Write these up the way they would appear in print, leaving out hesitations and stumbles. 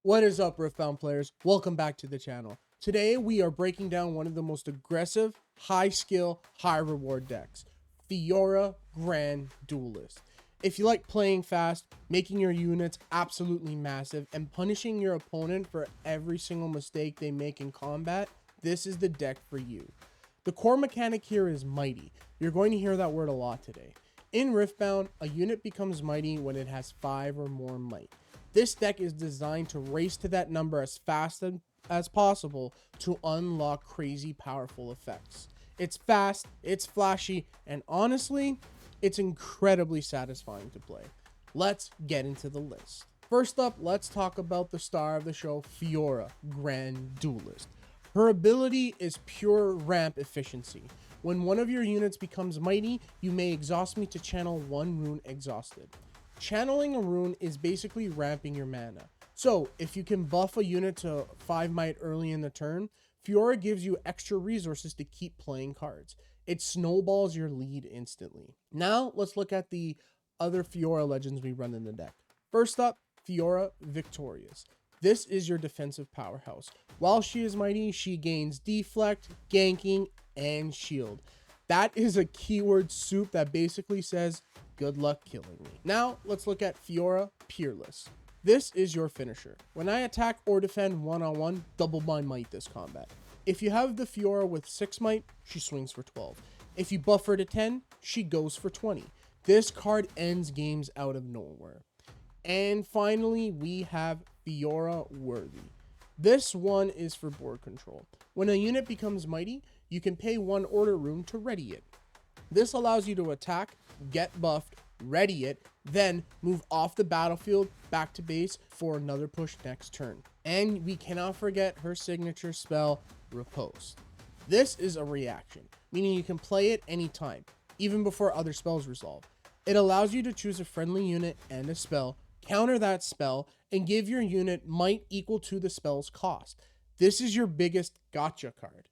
What is up, Riftbound players? Welcome back to the channel. Today we are breaking down one of the most aggressive, high skill, high reward decks, Fiora Grand Duelist. If you like playing fast, making your units absolutely massive, and punishing your opponent for every single mistake they make in combat, this is the deck for you. The core mechanic here is mighty. You're going to hear that word a lot today. In Riftbound, a unit becomes mighty when it has 5 or more might. This deck is designed to race to that number as fast as possible to unlock crazy powerful effects. It's fast, it's flashy, and honestly, it's incredibly satisfying to play. Let's get into the list. First up, let's talk about the star of the show, Fiora Grand Duelist. Her ability is pure ramp efficiency. When one of your units becomes mighty, you may exhaust me to channel one rune exhausted. Channeling a rune is basically ramping your mana. So if you can buff a unit to 5 might early in the turn, Fiora gives you extra resources to keep playing cards. It snowballs your lead instantly. Now let's look at the other Fiora legends we run in the deck. First up, Fiora Victorious. This is your defensive powerhouse. While she is mighty, she gains deflect, ganking, and shield. That is a keyword soup that basically says, good luck killing me. Now, let's look at Fiora Peerless. This is your finisher. When I attack or defend one-on-one, double my might this combat. If you have the Fiora with 6 might, she swings for 12. If you buff her to 10, she goes for 20. This card ends games out of nowhere. And finally, we have Fiora Worthy. This one is for board control. When a unit becomes mighty, you can pay 1 order rune to ready it. This allows you to attack, get buffed, ready it, then move off the battlefield back to base for another push next turn. And we cannot forget her signature spell, Riposte. This is a reaction, meaning you can play it anytime, even before other spells resolve. It allows you to choose a friendly unit and a spell, counter that spell, and give your unit might equal to the spell's cost. This is your biggest gotcha card.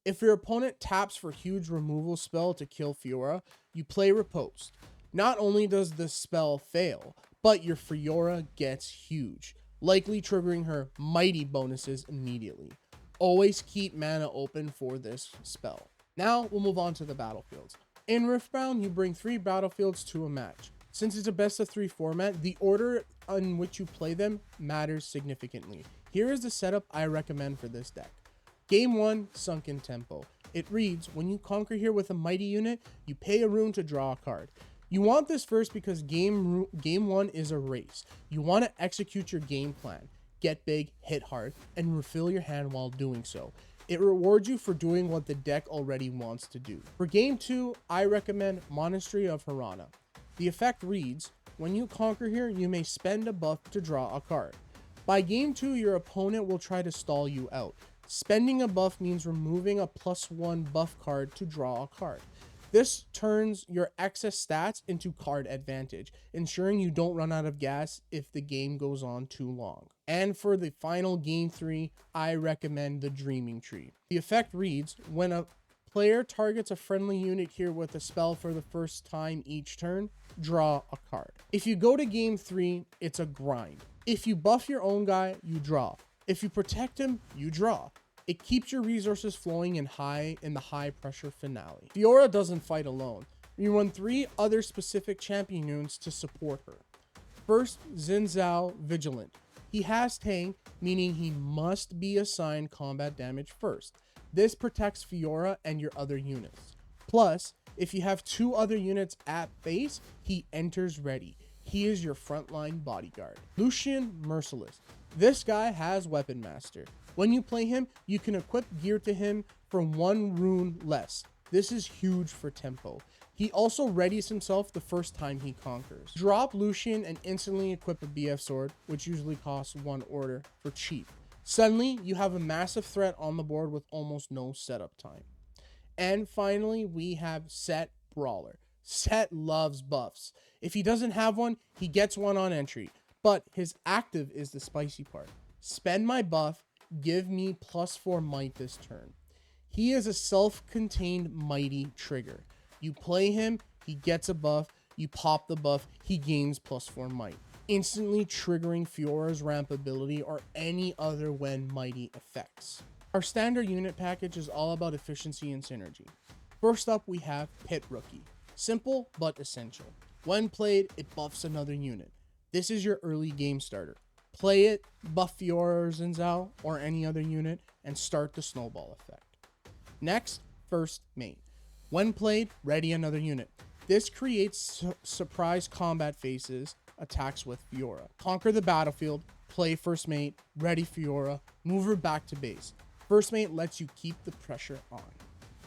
If your opponent taps for huge removal spell to kill Fiora, you play Riposte. Not only does the spell fail, but your Fiora gets huge, likely triggering her mighty bonuses immediately. Always keep mana open for this spell. Now we'll move on to the battlefields. In Riftbound, you bring 3 battlefields to a match. Since it's a best of 3 format, the order in which you play them matters significantly. Here is the setup I recommend for this deck. Game 1, Sunken Tempo. It reads, when you conquer here with a mighty unit, you pay a rune to draw a card. You want this first because game 1 is a race. You want to execute your game plan, get big, hit hard, and refill your hand while doing so. It rewards you for doing what the deck already wants to do. For game 2, I recommend Monastery of Hirana. The effect reads, when you conquer here, you may spend a buff to draw a card. By game 2, your opponent will try to stall you out. Spending a buff means removing a +1 buff card to draw a card. This turns your excess stats into card advantage, ensuring you don't run out of gas if the game goes on too long. And for the final game 3, I recommend the Dreaming Tree. The effect reads, when a player targets a friendly unit here with a spell for the first time each turn, draw a card. If you go to game 3, it's a grind. If you buff your own guy, you draw. If you protect him, you draw. It keeps your resources flowing in the high pressure finale. Fiora doesn't fight alone. You run 3 other specific champion units to support her. First, Xin Vigilant. He has tank, meaning he must be assigned combat damage first. This protects Fiora and your other units. Plus, if you have 2 other units at base, he enters ready. He is your frontline bodyguard. Lucian Merciless. This guy has Weapon Master. When you play him, you can equip gear to him for 1 rune less. This is huge for tempo. He also readies himself the first time he conquers. Drop Lucian and instantly equip a B.F sword, which usually costs 1 order, for cheap. Suddenly, you have a massive threat on the board with almost no setup time. And finally, we have Set Brawler. Set loves buffs. If he doesn't have one, he gets one on entry. But his active is the spicy part. Spend my buff, give me +4 might this turn. He is a self-contained mighty trigger. You play him, he gets a buff, you pop the buff, he gains +4 might. instantly triggering Fiora's ramp ability or any other when mighty effects. Our standard unit package is all about efficiency and synergy. First up, we have Pit Rookie. Simple but essential. When played, it buffs another unit. This is your early game starter. Play it, buff Fiora or Zinzao or any other unit, and start the snowball effect. Next, First Mate. When played, ready another unit. This creates surprise combat phases, attacks with Fiora. Conquer the battlefield, play First Mate, ready Fiora, move her back to base. First Mate lets you keep the pressure on.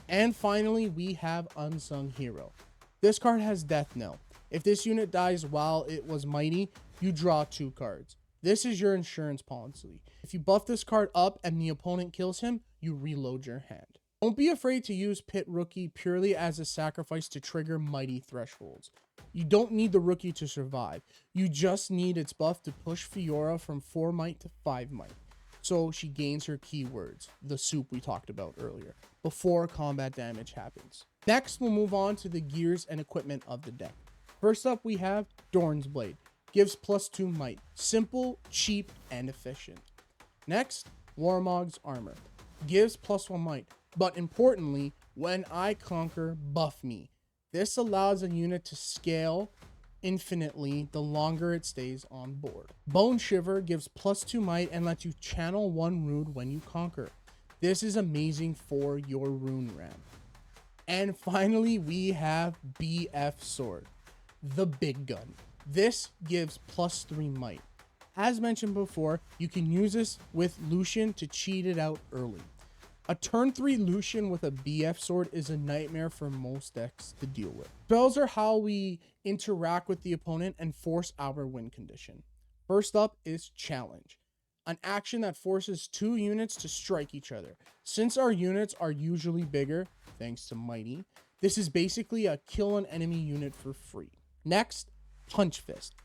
And finally, we have Unsung Hero. This card has Death Knell. If this unit dies while it was mighty, you draw 2 cards. This is your insurance policy. If you buff this card up and the opponent kills him, you reload your hand. Don't be afraid to use Pit Rookie purely as a sacrifice to trigger mighty thresholds. You don't need the rookie to survive. You just need its buff to push Fiora from 4 might to 5 might. So she gains her keywords, the soup we talked about earlier, before combat damage happens. Next, we'll move on to the gears and equipment of the deck. First up, we have Dorn's Blade. Gives +2 might. Simple, cheap, and efficient. Next, Warmog's Armor. Gives +1 might. But importantly, when I conquer, buff me. This allows a unit to scale infinitely the longer it stays on board. Bone Shiver gives +2 might and lets you channel 1 rune when you conquer. This is amazing for your rune ramp. And finally, we have B.F. Sword, the big gun. This gives +3 might. As mentioned before, you can use this with Lucian to cheat it out early. A turn 3 Lucian with a BF sword is a nightmare for most decks to deal with. Spells are how we interact with the opponent and force our win condition. First up is Challenge, an action that forces 2 units to strike each other. Since our units are usually bigger, thanks to Mighty, this is basically a kill an enemy unit for free. Next, Punch Fist.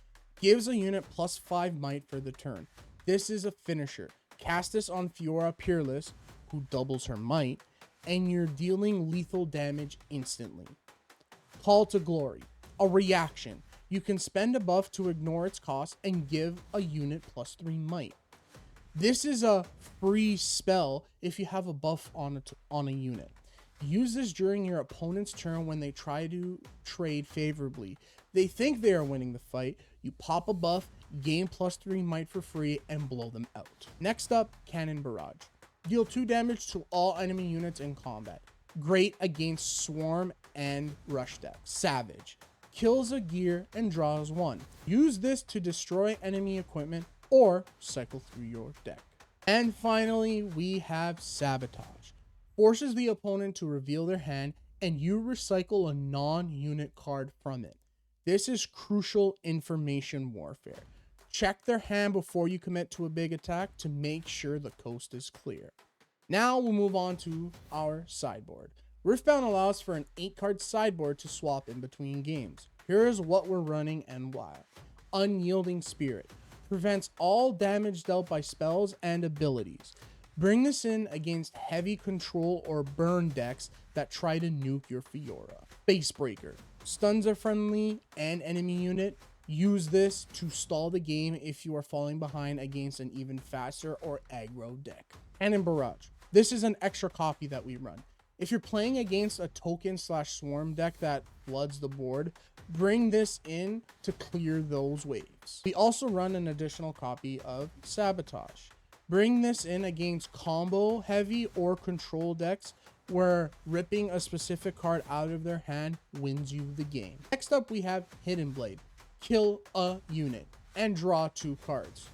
Gives a unit +5 might for the turn. This is a finisher. Cast this on Fiora Peerless, who doubles her might, and you're dealing lethal damage instantly. Call to Glory, a reaction. You can spend a buff to ignore its cost and give a unit +3 might. This is a free spell if you have a buff on a unit. Use this during your opponent's turn when they try to trade favorably. They think they are winning the fight. You pop a buff, gain +3 might for free, and blow them out. Next up, Cannon Barrage. Deal 2 damage to all enemy units in combat. Great against Swarm and Rush decks. Savage. Kills a gear and draws 1. Use this to destroy enemy equipment or cycle through your deck. And finally, we have Sabotage. Forces the opponent to reveal their hand and you recycle a non-unit card from it. This is crucial information warfare. Check their hand before you commit to a big attack to make sure the coast is clear. Now we'll move on to our sideboard. Riftbound allows for an 8-card sideboard to swap in between games. Here's what we're running and why. Unyielding Spirit. Prevents all damage dealt by spells and abilities. Bring this in against heavy control or burn decks that try to nuke your Fiora. Facebreaker. Stuns a friendly and enemy unit. Use this to stall the game if you are falling behind against an even faster or aggro deck. Cannon Barrage. This is an extra copy that we run. If you're playing against a token/swarm deck that floods the board, bring this in to clear those waves. We also run an additional copy of Sabotage. Bring this in against combo heavy or control decks where ripping a specific card out of their hand wins you the game. Next up, we have Hidden Blade. Kill a unit and draw 2 cards.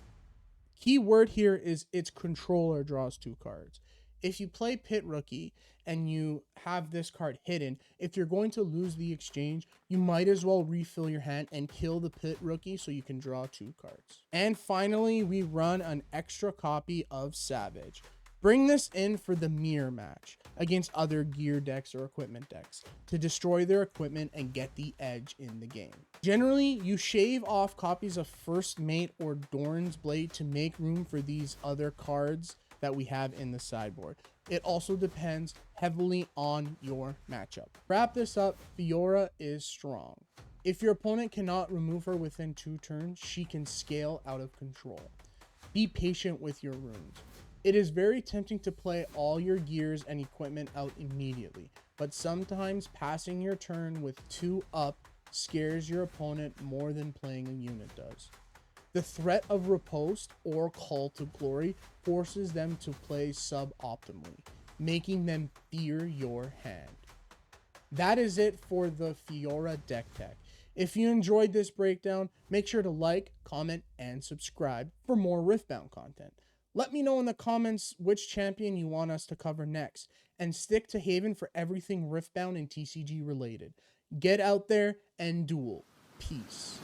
Key word here is its controller draws 2 cards. If you play Pit Rookie and you have this card hidden, if you're going to lose the exchange, you might as well refill your hand and kill the Pit Rookie so you can draw 2 cards. And finally, we run an extra copy of Savage. Bring this in for the mirror match against other gear decks or equipment decks to destroy their equipment and get the edge in the game. Generally, you shave off copies of First Mate or Dorn's Blade to make room for these other cards that we have in the sideboard. It also depends heavily on your matchup. Wrap this up, Fiora is strong. If your opponent cannot remove her within 2 turns, she can scale out of control. Be patient with your runes. It is very tempting to play all your gears and equipment out immediately, but sometimes passing your turn with 2 up scares your opponent more than playing a unit does. The threat of Riposte or Call to Glory forces them to play suboptimally, making them fear your hand. That is it for the Fiora deck tech. If you enjoyed this breakdown, make sure to like, comment, and subscribe for more Riftbound content. Let me know in the comments which champion you want us to cover next, and stick to Haven for everything Riftbound and TCG related. Get out there and duel. Peace.